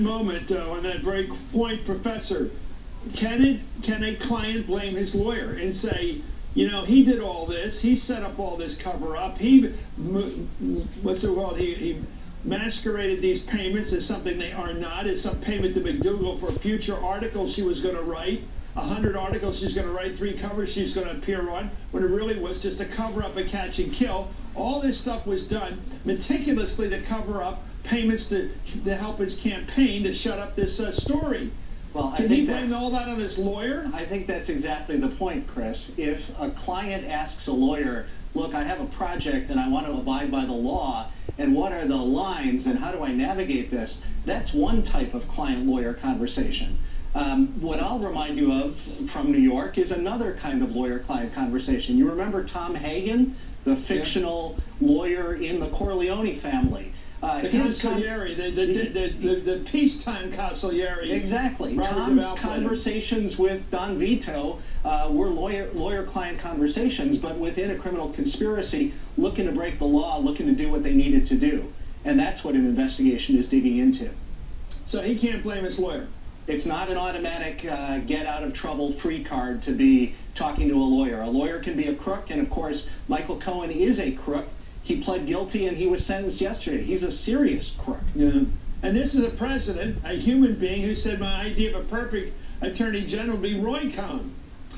moment, on that very point, Professor, can a client blame his lawyer and say, you know, he did all this, he set up all this cover-up, he masqueraded these payments as something they are not, as some payment to McDougal for future articles she was going to write, 100 articles she's going to write, 3 covers she's going to appear on, when it really was just a cover-up, a catch and kill. All this stuff was done meticulously to cover up payments to help his campaign to shut up this story. Well, Can he blame all that on his lawyer? I think that's exactly the point, Chris. If a client asks a lawyer, look, I have a project and I want to abide by the law, and what are the lines and how do I navigate this? That's one type of client-lawyer conversation. What I'll remind you of from New York is another kind of lawyer-client conversation. You remember Tom Hagen, the fictional lawyer in the Corleone family? The consigliere, the peacetime consigliere. Exactly. Tom's conversations with Don Vito were lawyer-client conversations, but within a criminal conspiracy, looking to break the law, looking to do what they needed to do. And that's what an investigation is digging into. So he can't blame his lawyer? It's not an automatic get-out-of-trouble-free card to be talking to a lawyer. A lawyer can be a crook, and of course, Michael Cohen is a crook. He pled guilty and he was sentenced yesterday. He's a serious crook. Yeah. And this is a president, a human being, who said my idea of a perfect attorney general would be Roy Cohn,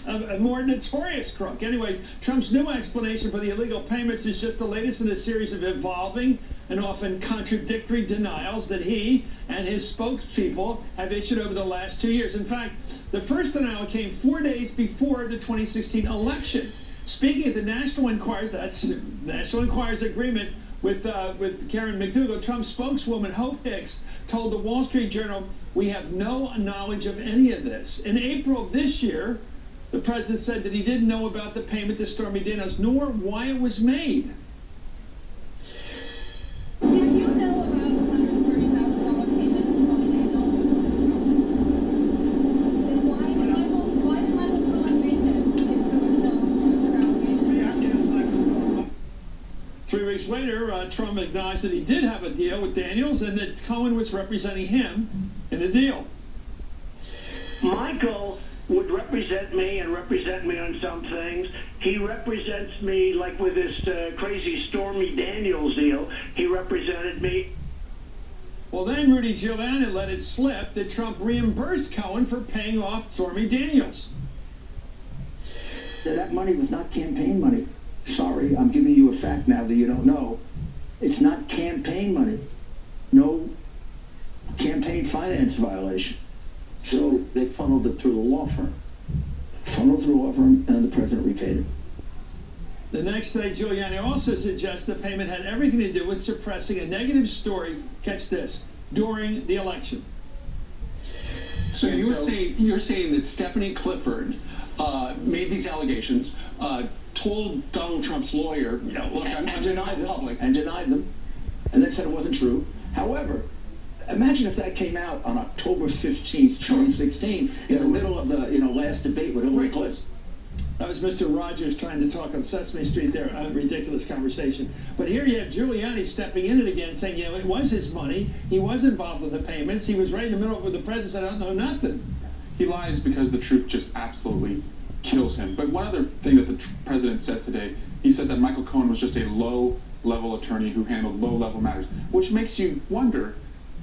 a more notorious crook. Anyway, Trump's new explanation for the illegal payments is just the latest in a series of evolving and often contradictory denials that he and his spokespeople have issued over the last 2 years. In fact, the first denial came 4 days before the 2016 election. Speaking at the National Enquirer's, that's National Enquirer's agreement with Karen McDougal, Trump's spokeswoman Hope Hicks told the Wall Street Journal, "We have no knowledge of any of this." In April of this year, the president said that he didn't know about the payment to Stormy Daniels, nor why it was made. Did you know about the $130,000 payment to Stormy Daniels? Then why did Michael Cohen make this if there was no allegation? 3 weeks later, Trump acknowledged that he did have a deal with Daniels and that Cohen was representing him in the deal. Michael would represent me and represent me on some things. He represents me, like with this crazy Stormy Daniels deal. He represented me. Well, then Rudy Giuliani let it slip that Trump reimbursed Cohen for paying off Stormy Daniels. That money was not campaign money. Sorry, I'm giving you a fact now that you don't know. It's not campaign money. No campaign finance violation. So they funneled it through the law firm. Funneled through a law firm, and the president repaid it. The next day, Giuliani also suggests the payment had everything to do with suppressing a negative story, catch this, during the election. So you're saying that Stephanie Clifford made these allegations, told Donald Trump's lawyer, you know, look, I'm denied them, public. and denied them, and then said it wasn't true. However, imagine if that came out on October 15th, 2016, in the middle of the last debate with Hillary Clinton. That was Mr. Rogers trying to talk on Sesame Street there, a ridiculous conversation. But here you have Giuliani stepping in it again, saying, you know, it was his money, he was involved in the payments, he was right in the middle of the president said, I don't know nothing. He lies because the truth just absolutely kills him. But one other thing that the president said today, he said that Michael Cohen was just a low-level attorney who handled low-level matters, which makes you wonder,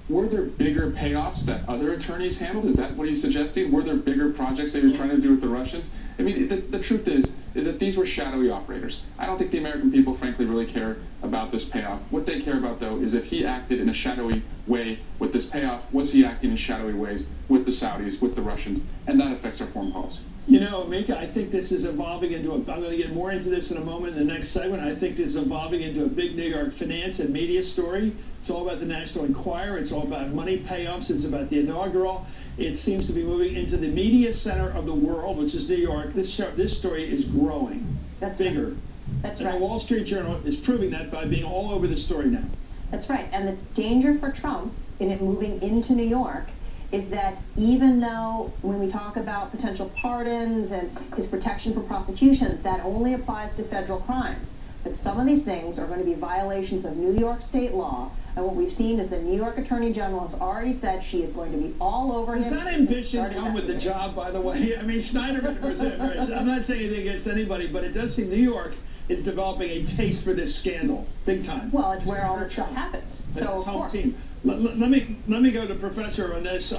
were there bigger payoffs that other attorneys handled? Is that what he's suggesting? Were there bigger projects that he was trying to do with the Russians? I mean, the truth is that these were shadowy operators. I don't think the American people, frankly, really care about this payoff. What they care about, though, is if he acted in a shadowy way with this payoff, was he acting in shadowy ways with the Saudis, with the Russians? And that affects our foreign policy. You know, Mieke, I think this is evolving into I'm going to get more into this in a moment in the next segment. I think this is evolving into a big New York finance and media story. It's all about the National Enquirer. It's all about money payoffs. It's about the inaugural. It seems to be moving into the media center of the world, which is New York. This story is growing. That's bigger. Right. That's and right. The Wall Street Journal is proving that by being all over the story now. That's right. And the danger for Trump in it moving into New York is that even though when we talk about potential pardons and his protection from prosecution, that only applies to federal crimes. that some of these things are going to be violations of New York state law. And what we've seen is the New York Attorney General has already said she is going to be all over him. Does that ambition come with the job, by the way? I mean, Schneiderman was it. I'm not saying anything against anybody, but it does seem New York is developing a taste for this scandal, big time. Well, it's where all this stuff happens. So, of home course. team. Let me go to Professor on this.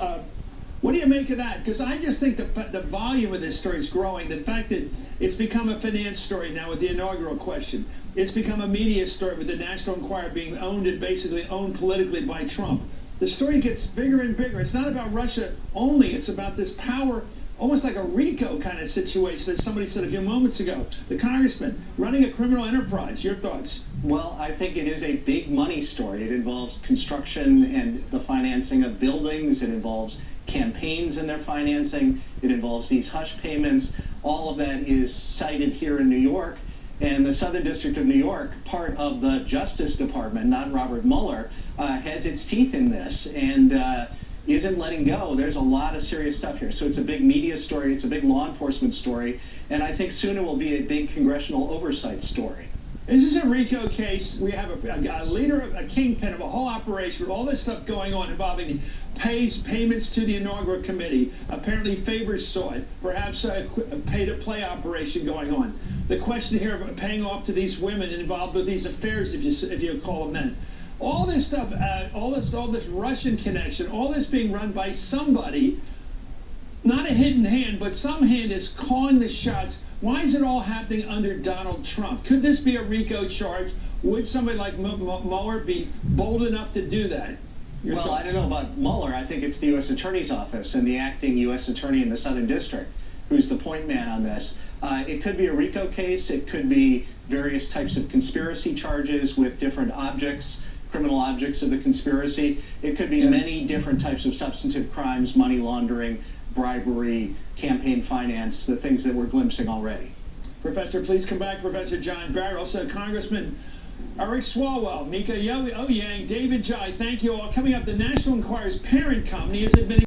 What do you make of that? Because I just think the volume of this story is growing. The fact that it's become a finance story now with the inaugural question. It's become a media story with the National Enquirer being owned and basically owned politically by Trump. The story gets bigger and bigger. It's not about Russia only. It's about this power, almost like a RICO kind of situation, as somebody said a few moments ago. The congressman running a criminal enterprise. Your thoughts? Well, I think it is a big money story. It involves construction and the financing of buildings. It involves campaigns and their financing. It involves these hush payments. All of that is cited here in New York. And the Southern District of New York, part of the Justice Department, not Robert Mueller, has its teeth in this and isn't letting go. There's a lot of serious stuff here. So it's a big media story. It's a big law enforcement story. And I think soon it will be a big congressional oversight story. Is this a RICO case? We have a leader, a kingpin of a whole operation with all this stuff going on involving payments to the inaugural committee, apparently favors sought, perhaps a pay-to-play operation going on. The question here of paying off to these women involved with these affairs, if you call them men. All this stuff, all this Russian connection, all this being run by somebody, not a hidden hand, but some hand is calling the shots. Why is it all happening under Donald Trump? Could this be a RICO charge? Would somebody like Mueller be bold enough to do that? Your Well, thoughts? I don't know about Mueller. I think it's the U.S. Attorney's Office and the acting U.S. Attorney in the Southern District who's the point man on this. It could be a RICO case. It could be various types of conspiracy charges with different objects, criminal objects of the conspiracy. It could be many different types of substantive crimes, money laundering, bribery, campaign finance, the things that we're glimpsing already. Professor, please come back. Professor John Barrett, also Congressman Eric Stalwell, Mieke Eoyang, David Jai, thank you all. Coming up, the National Enquirer's parent company is admitting